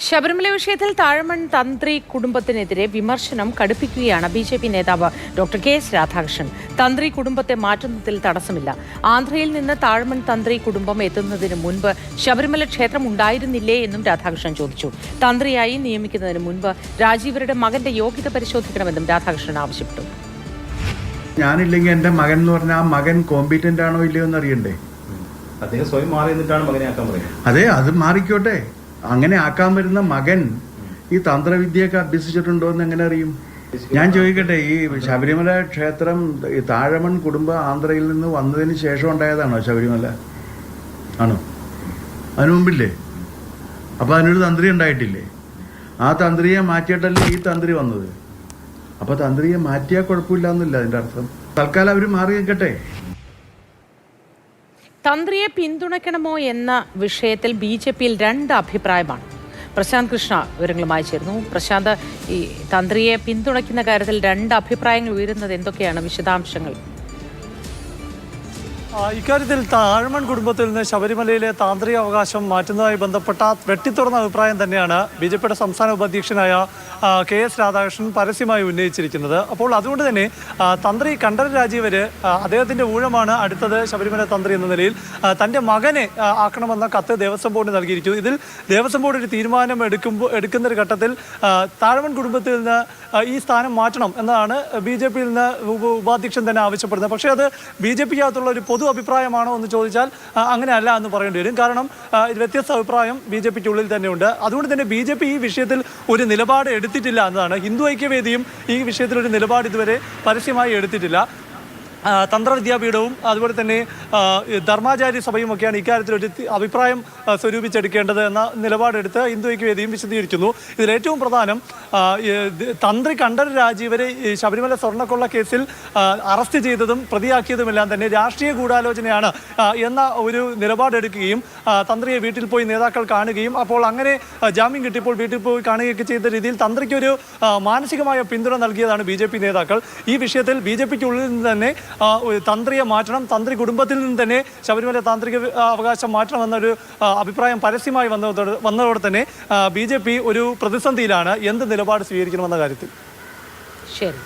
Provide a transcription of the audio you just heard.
ശബരിമല വിഷയത്തിൽ താഴമൺ തന്ത്രി കുടുംബത്തിനെതിരെ വിമർശനം കടുപ്പിക്കുകയാണ് ബി.ജെ.പി. നേതാവ് ഡോക്ടർ കെ എസ് രാധാകൃഷ്ണൻ. തന്ത്രി കുടുംബത്തെ മാറ്റുന്നതിൽ തടസ്സമില്ല. ആന്ധ്രയിൽ നിന്ന് താഴമൺ തന്ത്രി കുടുംബം എത്തുന്നതിന് മുൻപ് ശബരിമല ക്ഷേത്രം ഉണ്ടായിരുന്നില്ലേ എന്നും രാധാകൃഷ്ണൻ ചോദിച്ചു. തന്ത്രിയായി നിയമിക്കുന്നതിന് മുൻപ് രാജീവരുടെ മകന്റെ യോഗ്യത പരിശോധിക്കണമെന്നും രാധാകൃഷ്ണൻ ആവശ്യപ്പെട്ടു. ഞാനില്ലെങ്കിൽ എൻ്റെ മകൻ എന്ന് പറഞ്ഞാൽ ആ മകൻ കോമ്പീറ്റന്റ് ആണോ ഇല്ലയോ എന്ന് അറിയണ്ടേ? അദ്ദേഹം സ്വയം മാറി നിന്നിട്ടാണ് മകനെ ആക്കാൻ പറയുന്നത്. അതെ, അത് മാറിക്കോട്ടെ. അങ്ങനെ ആക്കാൻ വരുന്ന മകൻ ഈ തന്ത്രവിദ്യയൊക്കെ അഭ്യസിച്ചിട്ടുണ്ടോ എന്ന് എങ്ങനെ അറിയും? ഞാൻ ചോദിക്കട്ടെ, ഈ ശബരിമല ക്ഷേത്രം ഈ താഴമൺ കുടുംബം ആന്ധ്രയിൽ നിന്ന് വന്നതിന് ശേഷം ഉണ്ടായതാണോ ശബരിമല? ആണോ? അതിനു മുമ്പില്ലേ? അപ്പൊ അതിനൊരു തന്ത്രി ഉണ്ടായിട്ടില്ലേ? ആ തന്ത്രിയെ മാറ്റിയിട്ടല്ലേ ഈ തന്ത്രി വന്നത്. അപ്പൊ തന്ത്രിയെ മാറ്റിയാൽ കുഴപ്പമില്ല എന്നല്ല അതിന്റെ അർത്ഥം. തൽക്കാലം അവര് മാറി നിൽക്കട്ടെ. തന്ത്രിയെ പിന്തുണയ്ക്കണമോ എന്ന വിഷയത്തിൽ ബി.ജെ.പിയിൽ രണ്ട് അഭിപ്രായമാണ്. പ്രശാന്ത് കൃഷ്ണ വിവരങ്ങളുമായി ചേർന്നു. പ്രശാന്ത്, ഈ തന്ത്രിയെ പിന്തുണയ്ക്കുന്ന കാര്യത്തിൽ രണ്ട് അഭിപ്രായങ്ങൾ ഉയരുന്നത് എന്തൊക്കെയാണ് വിശദാംശങ്ങൾ? ഇക്കാര്യത്തിൽ താഴമൺ കുടുംബത്തിൽ നിന്ന് ശബരിമലയിലെ താന്ത്രിക അവകാശം മാറ്റുന്നതുമായി ബന്ധപ്പെട്ട വെട്ടിത്തുറന്ന അഭിപ്രായം തന്നെയാണ് ബി.ജെ.പിയുടെ സംസ്ഥാന ഉപാധ്യക്ഷനായ കെ എസ് രാധാകൃഷ്ണൻ പരസ്യമായി ഉന്നയിച്ചിരിക്കുന്നത്. അപ്പോൾ അതുകൊണ്ട് തന്നെ തന്ത്രി കണ്ഠരര് രാജീവര് അദ്ദേഹത്തിൻ്റെ ഊഴമാണ് അടുത്തത് ശബരിമല തന്ത്രി എന്ന നിലയിൽ തൻ്റെ മകനെ ആക്കണമെന്ന കത്ത് ദേവസ്വം ബോർഡിന് നൽകിയിരിക്കുന്നു. ഇതിൽ ദേവസ്വം ബോർഡ് ഒരു തീരുമാനം എടുക്കുന്ന ഒരു ഘട്ടത്തിൽ താഴമൺ കുടുംബത്തിൽ നിന്ന് ഈ സ്ഥാനം മാറ്റണം എന്നതാണ് ബി.ജെ.പിയിൽ നിന്ന് ഉപാധ്യക്ഷൻ തന്നെ ആവശ്യപ്പെടുന്നത്. പക്ഷേ അത് ബി.ജെ.പിക്കകത്തുള്ള ഒരു പൊതു അഭിപ്രായമാണോ എന്ന് ചോദിച്ചാൽ അങ്ങനെയല്ല എന്ന് പറയേണ്ടി വരും. കാരണം വ്യത്യസ്ത അഭിപ്രായം ബി.ജെ.പിക്കുള്ളിൽ തന്നെയുണ്ട്. അതുകൊണ്ട് തന്നെ ബി.ജെ.പി ഈ വിഷയത്തിൽ ഒരു നിലപാട് എടുത്തിട്ടില്ല എന്നതാണ്. ഹിന്ദു ഐക്യവേദിയും ഈ വിഷയത്തിൽ ഒരു നിലപാട് ഇതുവരെ പരസ്യമായി എടുത്തിട്ടില്ല. തന്ത്രവിദ്യാപീഠവും അതുപോലെ തന്നെ ധർമാചാര്യ സഭയും ഒക്കെയാണ് ഇക്കാര്യത്തിൽ ഒരു അഭിപ്രായം സ്വരൂപിച്ചെടുക്കേണ്ടത് എന്ന നിലപാടെടുത്ത് ഹിന്ദു ഐക്യവേദിയും വിശദീകരിക്കുന്നു. ഇതിലേറ്റവും പ്രധാനം തന്ത്രി കണ്ഠരര് രാജീവരെ ശബരിമല സ്വർണ്ണക്കൊള്ള കേസിൽ അറസ്റ്റ് ചെയ്തതും പ്രതിയാക്കിയതുമെല്ലാം തന്നെ രാഷ്ട്രീയ ഗൂഢാലോചനയാണ് എന്ന ഒരു നിലപാടെടുക്കുകയും തന്ത്രിയെ വീട്ടിൽ പോയി നേതാക്കൾ കാണുകയും അപ്പോൾ അങ്ങനെ ജാമ്യം കിട്ടിയപ്പോൾ വീട്ടിൽ പോയി കാണുകയൊക്കെ ചെയ്ത രീതിയിൽ തന്ത്രിക്കൊരു മാനസികമായ പിന്തുണ നൽകിയതാണ് ബി.ജെ.പി. നേതാക്കൾ. ഈ വിഷയത്തിൽ ബി.ജെ.പിക്കുള്ളിൽ നിന്ന് തന്നെ തന്ത്രിയെ മാറ്റണം, തന്ത്രി കുടുംബത്തിൽ നിന്ന് തന്നെ ശബരിമല താന്ത്രിക അവകാശം മാറ്റണമെന്നൊരു അഭിപ്രായം പരസ്യമായി വന്നതോടെ തന്നെ ബി.ജെ.പി ഒരു പ്രതിസന്ധിയിലാണ് എന്ത് നിലപാട് സ്വീകരിക്കണമെന്ന കാര്യത്തിൽ. ശരി.